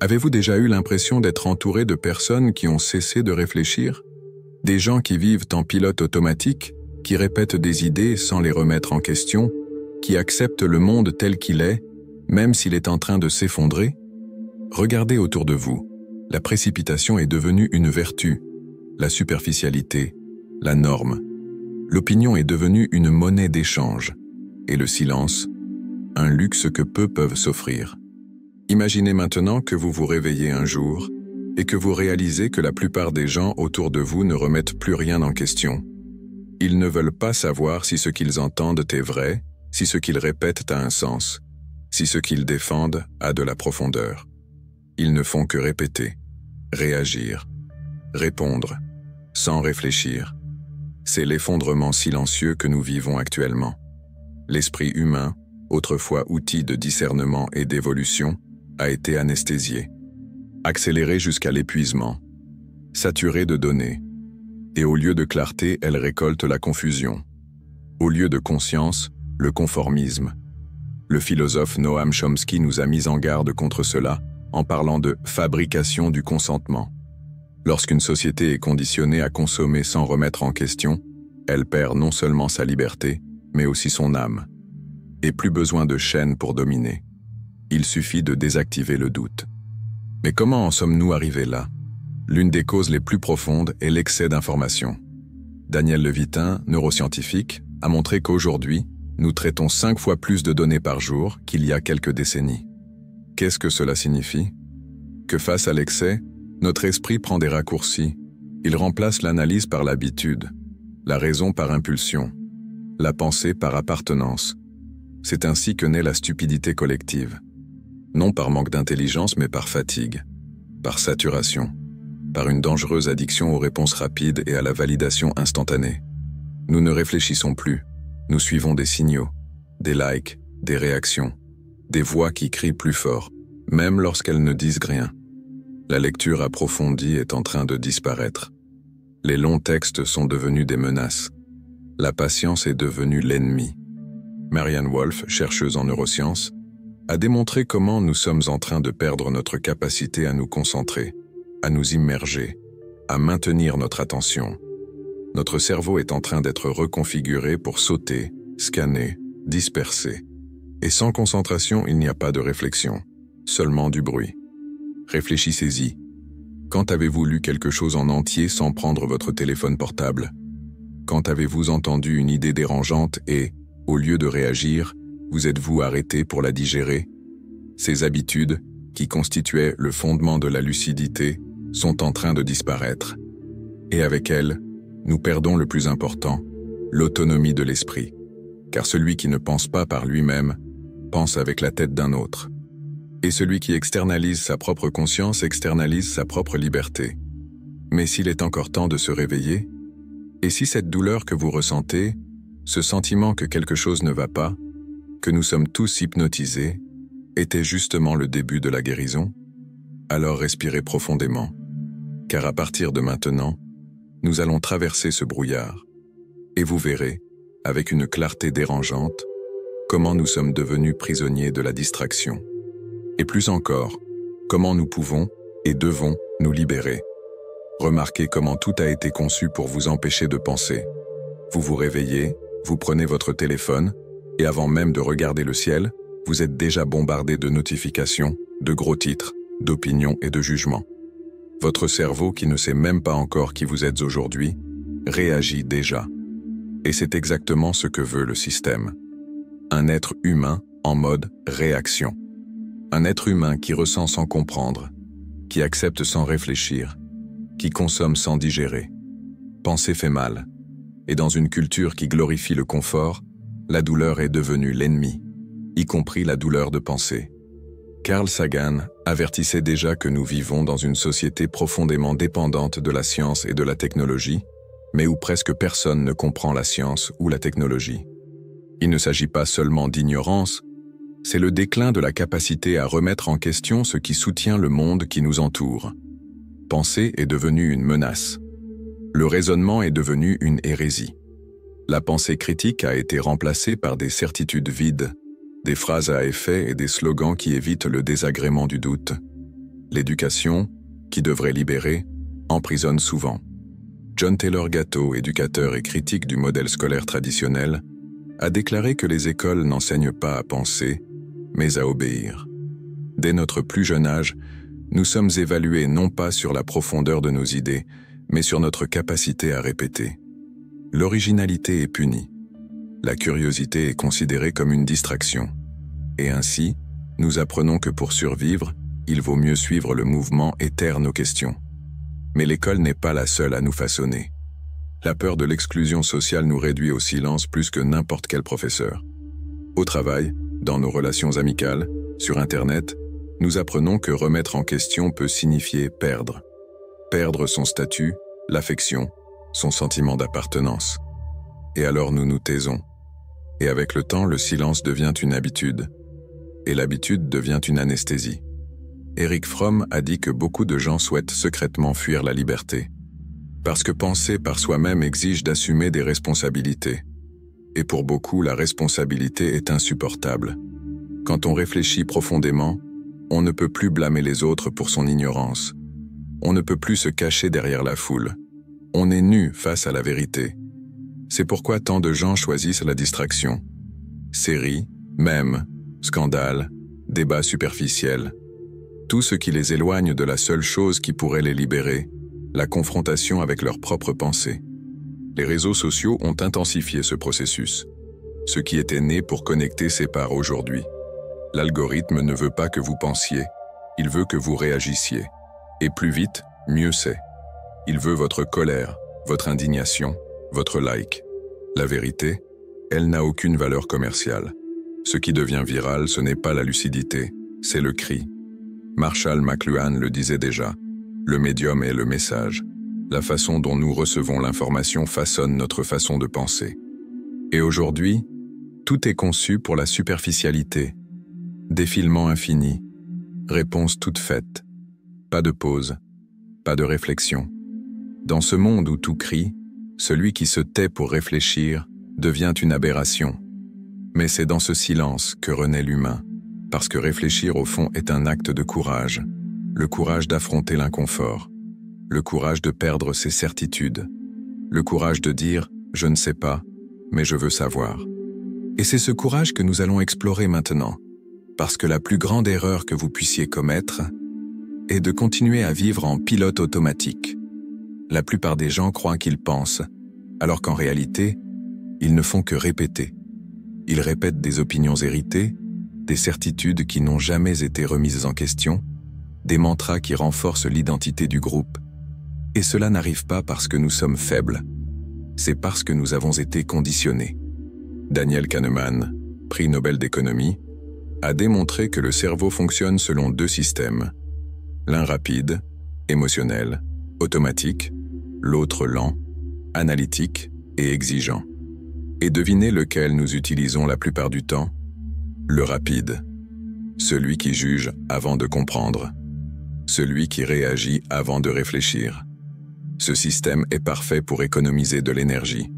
Avez-vous déjà eu l'impression d'être entouré de personnes qui ont cessé de réfléchir? Des gens qui vivent en pilote automatique, qui répètent des idées sans les remettre en question, qui acceptent le monde tel qu'il est, même s'il est en train de s'effondrer? Regardez autour de vous. La précipitation est devenue une vertu, la superficialité, la norme. L'opinion est devenue une monnaie d'échange, et le silence, un luxe que peu peuvent s'offrir. Imaginez maintenant que vous vous réveillez un jour et que vous réalisez que la plupart des gens autour de vous ne remettent plus rien en question. Ils ne veulent pas savoir si ce qu'ils entendent est vrai, si ce qu'ils répètent a un sens, si ce qu'ils défendent a de la profondeur. Ils ne font que répéter, réagir, répondre, sans réfléchir. C'est l'effondrement silencieux que nous vivons actuellement. L'esprit humain, autrefois outil de discernement et d'évolution, a été anesthésié, accéléré jusqu'à l'épuisement, saturé de données, et au lieu de clarté, elle récolte la confusion. Au lieu de conscience, le conformisme. Le philosophe Noam Chomsky nous a mis en garde contre cela en parlant de fabrication du consentement. Lorsqu'une société est conditionnée à consommer sans remettre en question, elle perd non seulement sa liberté, mais aussi son âme. Et plus besoin de chaînes pour dominer. Il suffit de désactiver le doute. Mais comment en sommes-nous arrivés là? L'une des causes les plus profondes est l'excès d'informations. Daniel Levitin, neuroscientifique, a montré qu'aujourd'hui, nous traitons 5 fois plus de données par jour qu'il y a quelques décennies. Qu'est-ce que cela signifie? Que face à l'excès, notre esprit prend des raccourcis. Il remplace l'analyse par l'habitude, la raison par impulsion, la pensée par appartenance. C'est ainsi que naît la stupidité collective. Non par manque d'intelligence, mais par fatigue, par saturation, par une dangereuse addiction aux réponses rapides et à la validation instantanée. Nous ne réfléchissons plus, nous suivons des signaux, des likes, des réactions, des voix qui crient plus fort, même lorsqu'elles ne disent rien. La lecture approfondie est en train de disparaître. Les longs textes sont devenus des menaces. La patience est devenue l'ennemi. Marianne Wolf, chercheuse en neurosciences, a démontré comment nous sommes en train de perdre notre capacité à nous concentrer, à nous immerger, à maintenir notre attention. Notre cerveau est en train d'être reconfiguré pour sauter, scanner, disperser. Et sans concentration, il n'y a pas de réflexion, seulement du bruit. Réfléchissez-y. Quand avez-vous lu quelque chose en entier sans prendre votre téléphone portable? Quand avez-vous entendu une idée dérangeante et, au lieu de réagir, vous êtes-vous arrêté pour la digérer? Ces habitudes, qui constituaient le fondement de la lucidité, sont en train de disparaître. Et avec elles, nous perdons le plus important, l'autonomie de l'esprit. Car celui qui ne pense pas par lui-même, pense avec la tête d'un autre. Et celui qui externalise sa propre conscience externalise sa propre liberté. Mais s'il est encore temps de se réveiller, et si cette douleur que vous ressentez, ce sentiment que quelque chose ne va pas, que nous sommes tous hypnotisés, était justement le début de la guérison, alors respirez profondément, car à partir de maintenant, nous allons traverser ce brouillard, et vous verrez, avec une clarté dérangeante, comment nous sommes devenus prisonniers de la distraction. Et plus encore, comment nous pouvons et devons nous libérer. Remarquez comment tout a été conçu pour vous empêcher de penser. Vous vous réveillez, vous prenez votre téléphone, et avant même de regarder le ciel, vous êtes déjà bombardé de notifications, de gros titres, d'opinions et de jugements. Votre cerveau, qui ne sait même pas encore qui vous êtes aujourd'hui, réagit déjà. Et c'est exactement ce que veut le système. Un être humain en mode réaction. Un être humain qui ressent sans comprendre, qui accepte sans réfléchir, qui consomme sans digérer. Penser fait mal. Et dans une culture qui glorifie le confort, la douleur est devenue l'ennemi, y compris la douleur de penser. Carl Sagan avertissait déjà que nous vivons dans une société profondément dépendante de la science et de la technologie, mais où presque personne ne comprend la science ou la technologie. Il ne s'agit pas seulement d'ignorance, c'est le déclin de la capacité à remettre en question ce qui soutient le monde qui nous entoure. Penser est devenu une menace. Le raisonnement est devenu une hérésie. La pensée critique a été remplacée par des certitudes vides, des phrases à effet et des slogans qui évitent le désagrément du doute. L'éducation, qui devrait libérer, emprisonne souvent. John Taylor Gatto, éducateur et critique du modèle scolaire traditionnel, a déclaré que les écoles n'enseignent pas à penser, mais à obéir. Dès notre plus jeune âge, nous sommes évalués non pas sur la profondeur de nos idées, mais sur notre capacité à répéter. L'originalité est punie. La curiosité est considérée comme une distraction. Et ainsi, nous apprenons que pour survivre, il vaut mieux suivre le mouvement et taire nos questions. Mais l'école n'est pas la seule à nous façonner. La peur de l'exclusion sociale nous réduit au silence plus que n'importe quel professeur. Au travail, dans nos relations amicales, sur Internet, nous apprenons que remettre en question peut signifier perdre. Perdre son statut, l'affection, son sentiment d'appartenance. Et alors nous nous taisons. Et avec le temps, le silence devient une habitude. Et l'habitude devient une anesthésie. Erich Fromm a dit que beaucoup de gens souhaitent secrètement fuir la liberté. Parce que penser par soi-même exige d'assumer des responsabilités. Et pour beaucoup, la responsabilité est insupportable. Quand on réfléchit profondément, on ne peut plus blâmer les autres pour son ignorance. On ne peut plus se cacher derrière la foule. On est nu face à la vérité. C'est pourquoi tant de gens choisissent la distraction. Séries, mèmes, scandales, débats superficiels. Tout ce qui les éloigne de la seule chose qui pourrait les libérer, la confrontation avec leurs propres pensées. Les réseaux sociaux ont intensifié ce processus. Ce qui était né pour connecter sépare aujourd'hui. L'algorithme ne veut pas que vous pensiez, il veut que vous réagissiez. Et plus vite, mieux c'est. Il veut votre colère, votre indignation, votre like. La vérité, elle n'a aucune valeur commerciale. Ce qui devient viral, ce n'est pas la lucidité, c'est le cri. Marshall McLuhan le disait déjà, le médium est le message. La façon dont nous recevons l'information façonne notre façon de penser. Et aujourd'hui, tout est conçu pour la superficialité. Défilement infini, réponse toute faite, pas de pause, pas de réflexion. Dans ce monde où tout crie, celui qui se tait pour réfléchir devient une aberration. Mais c'est dans ce silence que renaît l'humain, parce que réfléchir au fond est un acte de courage, le courage d'affronter l'inconfort, le courage de perdre ses certitudes, le courage de dire « je ne sais pas, mais je veux savoir ». Et c'est ce courage que nous allons explorer maintenant, parce que la plus grande erreur que vous puissiez commettre est de continuer à vivre en pilote automatique. La plupart des gens croient qu'ils pensent, alors qu'en réalité, ils ne font que répéter. Ils répètent des opinions héritées, des certitudes qui n'ont jamais été remises en question, des mantras qui renforcent l'identité du groupe. Et cela n'arrive pas parce que nous sommes faibles, c'est parce que nous avons été conditionnés. Daniel Kahneman, prix Nobel d'économie, a démontré que le cerveau fonctionne selon deux systèmes. L'un rapide, émotionnel, automatique, l'autre lent, analytique et exigeant. Et devinez lequel nous utilisons la plupart du temps? Le rapide. Celui qui juge avant de comprendre. Celui qui réagit avant de réfléchir. Ce système est parfait pour économiser de l'énergie.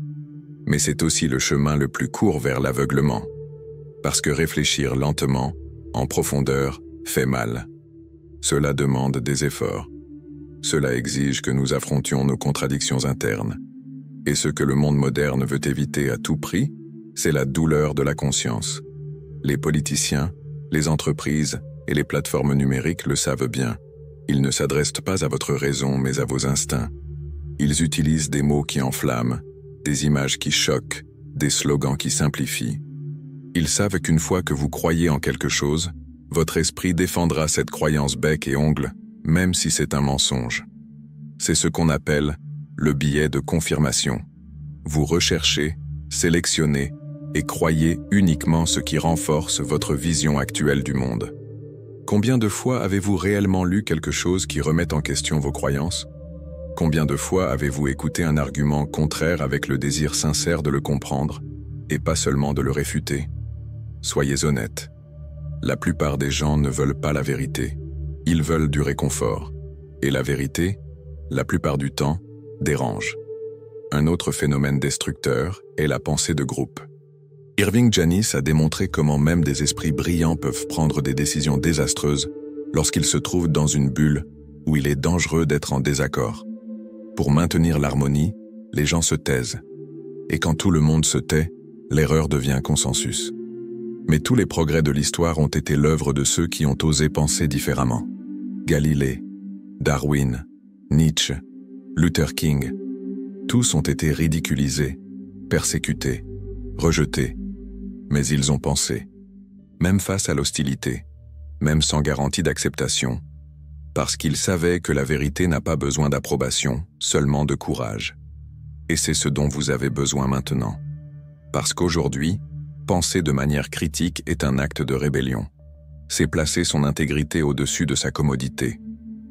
Mais c'est aussi le chemin le plus court vers l'aveuglement. Parce que réfléchir lentement, en profondeur, fait mal. Cela demande des efforts. Cela exige que nous affrontions nos contradictions internes. Et ce que le monde moderne veut éviter à tout prix, c'est la douleur de la conscience. Les politiciens, les entreprises et les plateformes numériques le savent bien. Ils ne s'adressent pas à votre raison mais à vos instincts. Ils utilisent des mots qui enflamment, des images qui choquent, des slogans qui simplifient. Ils savent qu'une fois que vous croyez en quelque chose, votre esprit défendra cette croyance bec et ongle, même si c'est un mensonge. C'est ce qu'on appelle le biais de confirmation. Vous recherchez, sélectionnez et croyez uniquement ce qui renforce votre vision actuelle du monde. Combien de fois avez-vous réellement lu quelque chose qui remet en question vos croyances? Combien de fois avez-vous écouté un argument contraire avec le désir sincère de le comprendre, et pas seulement de le réfuter? Soyez honnête. La plupart des gens ne veulent pas la vérité. Ils veulent du réconfort. Et la vérité, la plupart du temps, dérange. Un autre phénomène destructeur est la pensée de groupe. Irving Janis a démontré comment même des esprits brillants peuvent prendre des décisions désastreuses lorsqu'il se trouve dans une bulle où il est dangereux d'être en désaccord. Pour maintenir l'harmonie, les gens se taisent. Et quand tout le monde se tait, l'erreur devient consensus. Mais tous les progrès de l'histoire ont été l'œuvre de ceux qui ont osé penser différemment. Galilée, Darwin, Nietzsche, Luther King, tous ont été ridiculisés, persécutés, rejetés. Mais ils ont pensé, même face à l'hostilité, même sans garantie d'acceptation, parce qu'ils savaient que la vérité n'a pas besoin d'approbation, seulement de courage. Et c'est ce dont vous avez besoin maintenant. Parce qu'aujourd'hui, penser de manière critique est un acte de rébellion. C'est placer son intégrité au-dessus de sa commodité.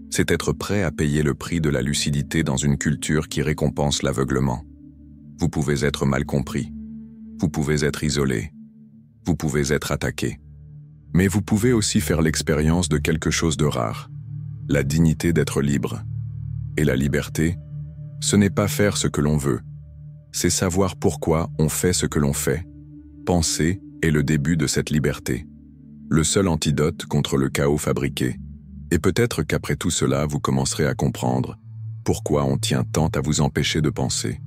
C'est être prêt à payer le prix de la lucidité dans une culture qui récompense l'aveuglement. Vous pouvez être mal compris. Vous pouvez être isolé. Vous pouvez être attaqué. Mais vous pouvez aussi faire l'expérience de quelque chose de rare. La dignité d'être libre. Et la liberté, ce n'est pas faire ce que l'on veut. C'est savoir pourquoi on fait ce que l'on fait. Penser est le début de cette liberté. Le seul antidote contre le chaos fabriqué. Et peut-être qu'après tout cela, vous commencerez à comprendre pourquoi on tient tant à vous empêcher de penser.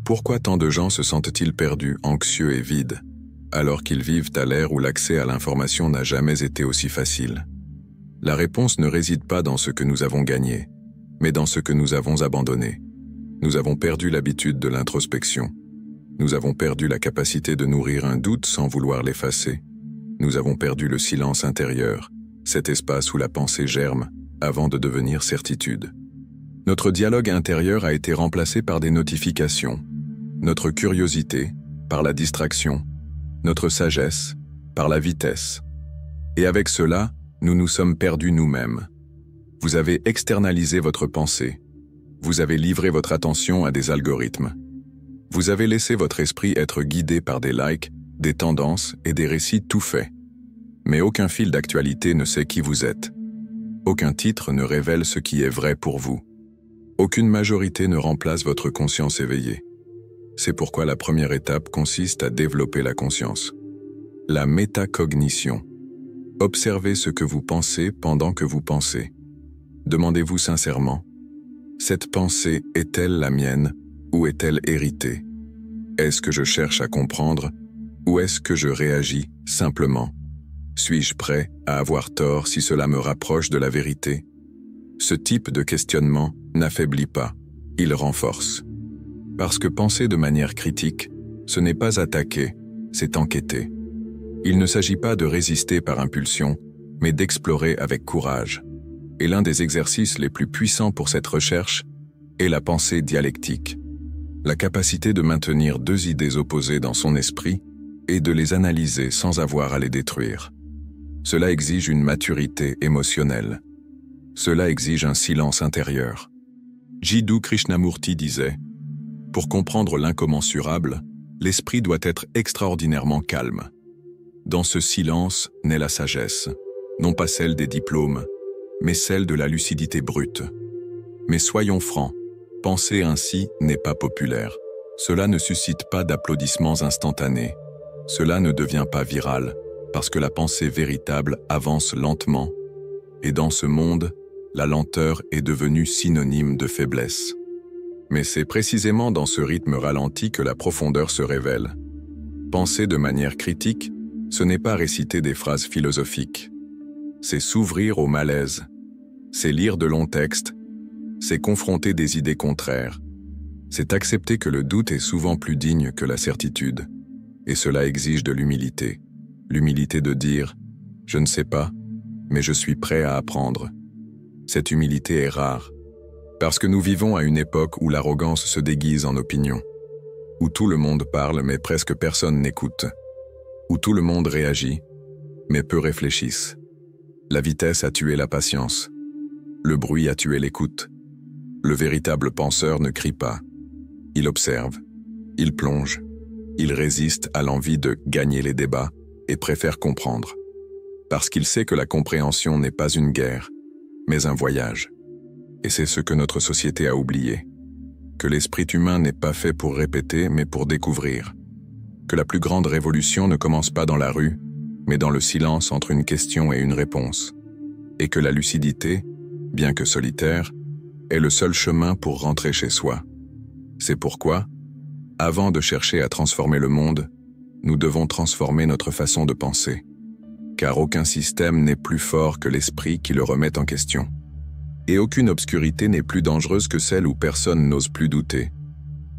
Pourquoi tant de gens se sentent-ils perdus, anxieux et vides, alors qu'ils vivent à l'ère où l'accès à l'information n'a jamais été aussi facile? La réponse ne réside pas dans ce que nous avons gagné, mais dans ce que nous avons abandonné. Nous avons perdu l'habitude de l'introspection. Nous avons perdu la capacité de nourrir un doute sans vouloir l'effacer. Nous avons perdu le silence intérieur, cet espace où la pensée germe avant de devenir certitude. Notre dialogue intérieur a été remplacé par des notifications, notre curiosité par la distraction, notre sagesse par la vitesse. Et avec cela, nous nous sommes perdus nous-mêmes. Vous avez externalisé votre pensée. Vous avez livré votre attention à des algorithmes. Vous avez laissé votre esprit être guidé par des likes, des tendances et des récits tout faits. Mais aucun fil d'actualité ne sait qui vous êtes. Aucun titre ne révèle ce qui est vrai pour vous. Aucune majorité ne remplace votre conscience éveillée. C'est pourquoi la première étape consiste à développer la conscience. La métacognition. Observez ce que vous pensez pendant que vous pensez. Demandez-vous sincèrement, cette pensée est-elle la mienne ou est-elle héritée? Est-ce que je cherche à comprendre ou est-ce que je réagis simplement? Suis-je prêt à avoir tort si cela me rapproche de la vérité? Ce type de questionnement n'affaiblit pas, il renforce. Parce que penser de manière critique, ce n'est pas attaquer, c'est enquêter. Il ne s'agit pas de résister par impulsion, mais d'explorer avec courage. Et l'un des exercices les plus puissants pour cette recherche est la pensée dialectique. La capacité de maintenir deux idées opposées dans son esprit et de les analyser sans avoir à les détruire. Cela exige une maturité émotionnelle. Cela exige un silence intérieur. Jiddu Krishnamurti disait « Pour comprendre l'incommensurable, l'esprit doit être extraordinairement calme. Dans ce silence naît la sagesse, non pas celle des diplômes, mais celle de la lucidité brute. Mais soyons francs, penser ainsi n'est pas populaire. Cela ne suscite pas d'applaudissements instantanés. Cela ne devient pas viral, parce que la pensée véritable avance lentement. Et dans ce monde, la lenteur est devenue synonyme de faiblesse. Mais c'est précisément dans ce rythme ralenti que la profondeur se révèle. Penser de manière critique, ce n'est pas réciter des phrases philosophiques. C'est s'ouvrir au malaise. C'est lire de longs textes. C'est confronter des idées contraires. C'est accepter que le doute est souvent plus digne que la certitude. Et cela exige de l'humilité. L'humilité de dire « Je ne sais pas, mais je suis prêt à apprendre ». Cette humilité est rare, parce que nous vivons à une époque où l'arrogance se déguise en opinion, où tout le monde parle mais presque personne n'écoute, où tout le monde réagit, mais peu réfléchissent. La vitesse a tué la patience, le bruit a tué l'écoute. Le véritable penseur ne crie pas, il observe, il plonge, il résiste à l'envie de gagner les débats et préfère comprendre, parce qu'il sait que la compréhension n'est pas une guerre, mais un voyage. Et c'est ce que notre société a oublié, que l'esprit humain n'est pas fait pour répéter, mais pour découvrir, que la plus grande révolution ne commence pas dans la rue, mais dans le silence entre une question et une réponse. et que la lucidité, bien que solitaire, est le seul chemin pour rentrer chez soi. C'est pourquoi, avant de chercher à transformer le monde, nous devons transformer notre façon de penser. Car aucun système n'est plus fort que l'esprit qui le remet en question. Et aucune obscurité n'est plus dangereuse que celle où personne n'ose plus douter.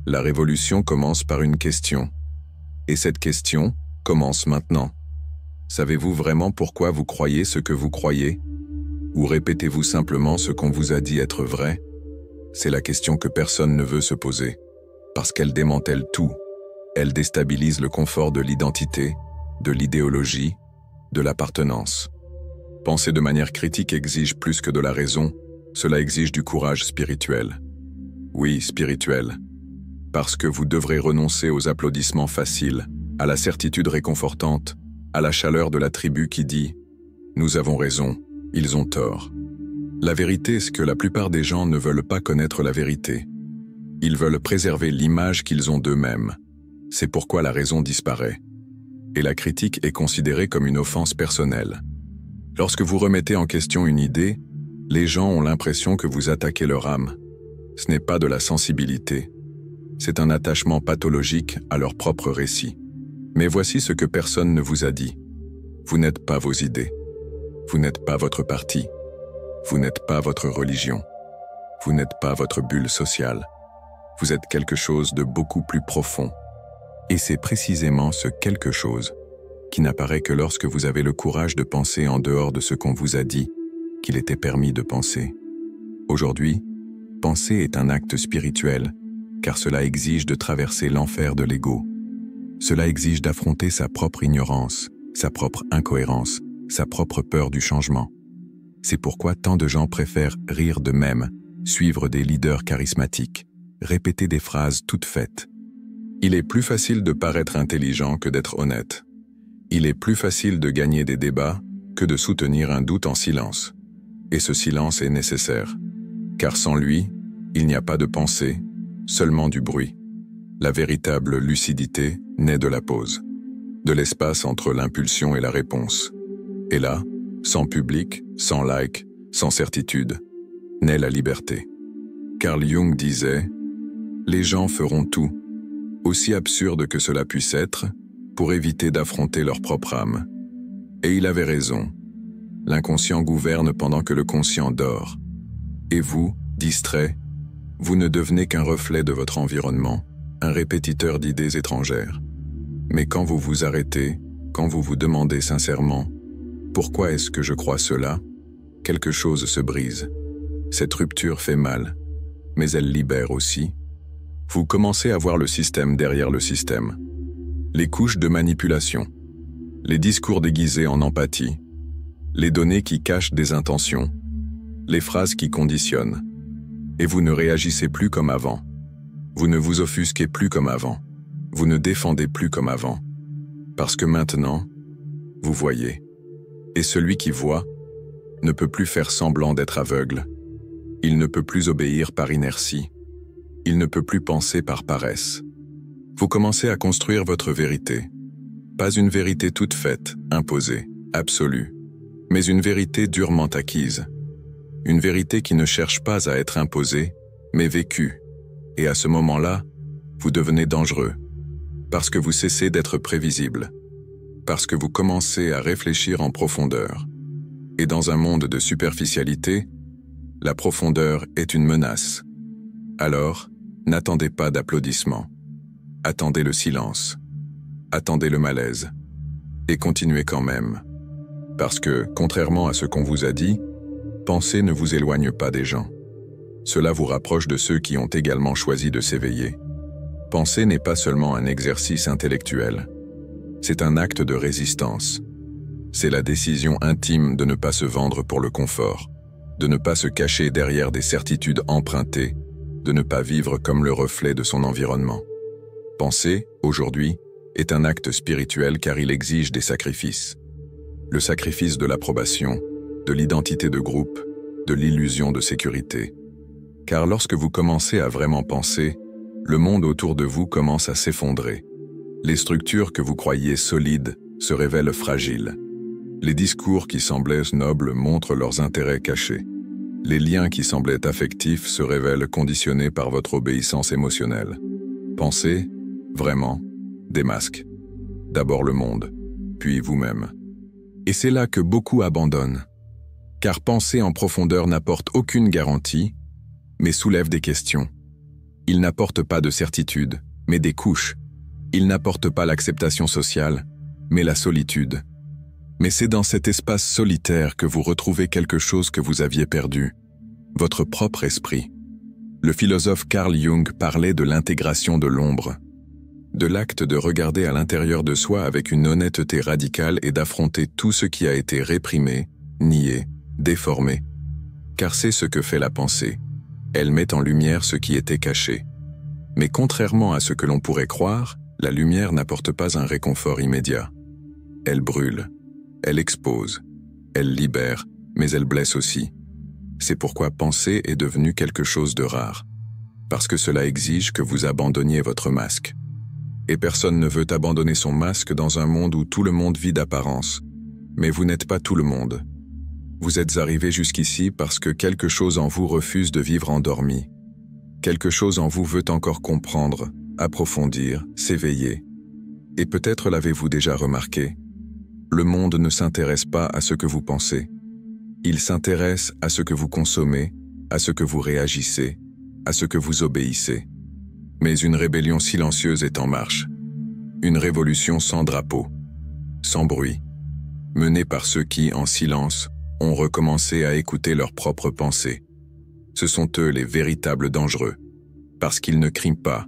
La révolution commence par une question. Et cette question commence maintenant. Savez-vous vraiment pourquoi vous croyez ce que vous croyez? Ou répétez-vous simplement ce qu'on vous a dit être vrai? C'est la question que personne ne veut se poser, parce qu'elle démantèle tout. Elle déstabilise le confort de l'identité, de l'idéologie, de l'appartenance. Penser de manière critique exige plus que de la raison, cela exige du courage spirituel. Oui, spirituel. Parce que vous devrez renoncer aux applaudissements faciles, à la certitude réconfortante, à la chaleur de la tribu qui dit « Nous avons raison, ils ont tort ». La vérité, c'est que la plupart des gens ne veulent pas connaître la vérité. Ils veulent préserver l'image qu'ils ont d'eux-mêmes. C'est pourquoi la raison disparaît. Et la critique est considérée comme une offense personnelle. Lorsque vous remettez en question une idée, les gens ont l'impression que vous attaquez leur âme. Ce n'est pas de la sensibilité. C'est un attachement pathologique à leur propre récit. Mais voici ce que personne ne vous a dit. Vous n'êtes pas vos idées. Vous n'êtes pas votre parti. Vous n'êtes pas votre religion. Vous n'êtes pas votre bulle sociale. Vous êtes quelque chose de beaucoup plus profond. Et c'est précisément ce quelque chose qui n'apparaît que lorsque vous avez le courage de penser en dehors de ce qu'on vous a dit qu'il était permis de penser. Aujourd'hui, penser est un acte spirituel, car cela exige de traverser l'enfer de l'ego. Cela exige d'affronter sa propre ignorance, sa propre incohérence, sa propre peur du changement. C'est pourquoi tant de gens préfèrent rire d'eux-mêmes, suivre des leaders charismatiques, répéter des phrases toutes faites. Il est plus facile de paraître intelligent que d'être honnête. Il est plus facile de gagner des débats que de soutenir un doute en silence. Et ce silence est nécessaire, car sans lui, il n'y a pas de pensée, seulement du bruit. La véritable lucidité naît de la pause, de l'espace entre l'impulsion et la réponse. Et là, sans public, sans like, sans certitude, naît la liberté. Carl Jung disait « Les gens feront tout, aussi absurde que cela puisse être, pour éviter d'affronter leur propre âme. » Et il avait raison. L'inconscient gouverne pendant que le conscient dort. Et vous, distrait, vous ne devenez qu'un reflet de votre environnement, un répétiteur d'idées étrangères. Mais quand vous vous arrêtez, quand vous vous demandez sincèrement « Pourquoi est-ce que je crois cela ?», quelque chose se brise. Cette rupture fait mal, mais elle libère aussi. Vous commencez à voir le système derrière le système. Les couches de manipulation, les discours déguisés en empathie, les données qui cachent des intentions, les phrases qui conditionnent. Et vous ne réagissez plus comme avant. Vous ne vous offusquez plus comme avant. Vous ne défendez plus comme avant. Parce que maintenant, vous voyez. Et celui qui voit ne peut plus faire semblant d'être aveugle. Il ne peut plus obéir par inertie. Il ne peut plus penser par paresse. Vous commencez à construire votre vérité. Pas une vérité toute faite, imposée, absolue, mais une vérité durement acquise. Une vérité qui ne cherche pas à être imposée, mais vécue. Et à ce moment-là, vous devenez dangereux. Parce que vous cessez d'être prévisible. Parce que vous commencez à réfléchir en profondeur. Et dans un monde de superficialité, la profondeur est une menace. Alors, n'attendez pas d'applaudissements. Attendez le silence. Attendez le malaise. Et continuez quand même. Parce que, contrairement à ce qu'on vous a dit, penser ne vous éloigne pas des gens. Cela vous rapproche de ceux qui ont également choisi de s'éveiller. Penser n'est pas seulement un exercice intellectuel. C'est un acte de résistance. C'est la décision intime de ne pas se vendre pour le confort, de ne pas se cacher derrière des certitudes empruntées, de ne pas vivre comme le reflet de son environnement. Penser, aujourd'hui, est un acte spirituel car il exige des sacrifices. Le sacrifice de l'approbation, de l'identité de groupe, de l'illusion de sécurité. Car lorsque vous commencez à vraiment penser, le monde autour de vous commence à s'effondrer. Les structures que vous croyiez solides se révèlent fragiles. Les discours qui semblaient nobles montrent leurs intérêts cachés. Les liens qui semblaient affectifs se révèlent conditionnés par votre obéissance émotionnelle. Pensez, vraiment, des masques. D'abord le monde, puis vous-même. Et c'est là que beaucoup abandonnent. Car penser en profondeur n'apporte aucune garantie, mais soulève des questions. Il n'apporte pas de certitude, mais des couches. Il n'apporte pas l'acceptation sociale, mais la solitude. Mais c'est dans cet espace solitaire que vous retrouvez quelque chose que vous aviez perdu, votre propre esprit. Le philosophe Carl Jung parlait de l'intégration de l'ombre, de l'acte de regarder à l'intérieur de soi avec une honnêteté radicale et d'affronter tout ce qui a été réprimé, nié, déformé. Car c'est ce que fait la pensée. Elle met en lumière ce qui était caché. Mais contrairement à ce que l'on pourrait croire, la lumière n'apporte pas un réconfort immédiat. Elle brûle. Elle expose, elle libère, mais elle blesse aussi. C'est pourquoi penser est devenu quelque chose de rare. Parce que cela exige que vous abandonniez votre masque. Et personne ne veut abandonner son masque dans un monde où tout le monde vit d'apparence. Mais vous n'êtes pas tout le monde. Vous êtes arrivé jusqu'ici parce que quelque chose en vous refuse de vivre endormi. Quelque chose en vous veut encore comprendre, approfondir, s'éveiller. Et peut-être l'avez-vous déjà remarqué. Le monde ne s'intéresse pas à ce que vous pensez. Il s'intéresse à ce que vous consommez, à ce que vous réagissez, à ce que vous obéissez. Mais une rébellion silencieuse est en marche. Une révolution sans drapeau, sans bruit, menée par ceux qui, en silence, ont recommencé à écouter leurs propres pensées. Ce sont eux les véritables dangereux, parce qu'ils ne crient pas,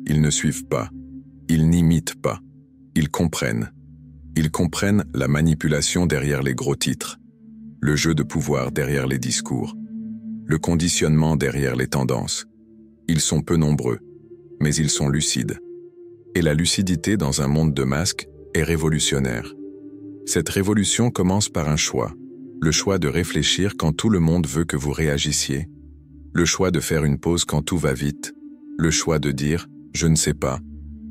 ils ne suivent pas, ils n'imitent pas, ils comprennent. Ils comprennent la manipulation derrière les gros titres, le jeu de pouvoir derrière les discours, le conditionnement derrière les tendances. Ils sont peu nombreux, mais ils sont lucides. Et la lucidité dans un monde de masques est révolutionnaire. Cette révolution commence par un choix, le choix de réfléchir quand tout le monde veut que vous réagissiez, le choix de faire une pause quand tout va vite, le choix de dire « je ne sais pas »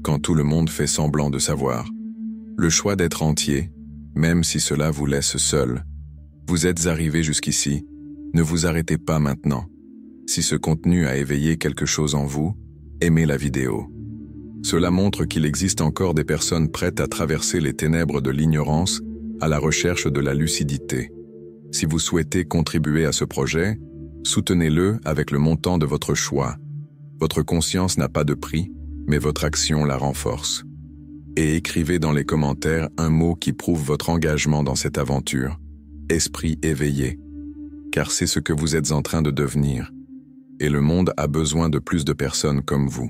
quand tout le monde fait semblant de savoir. Le choix d'être entier, même si cela vous laisse seul. Vous êtes arrivé jusqu'ici, ne vous arrêtez pas maintenant. Si ce contenu a éveillé quelque chose en vous, aimez la vidéo. Cela montre qu'il existe encore des personnes prêtes à traverser les ténèbres de l'ignorance à la recherche de la lucidité. Si vous souhaitez contribuer à ce projet, soutenez-le avec le montant de votre choix. Votre conscience n'a pas de prix, mais votre action la renforce. Et écrivez dans les commentaires un mot qui prouve votre engagement dans cette aventure. Esprit éveillé. Car c'est ce que vous êtes en train de devenir. Et le monde a besoin de plus de personnes comme vous.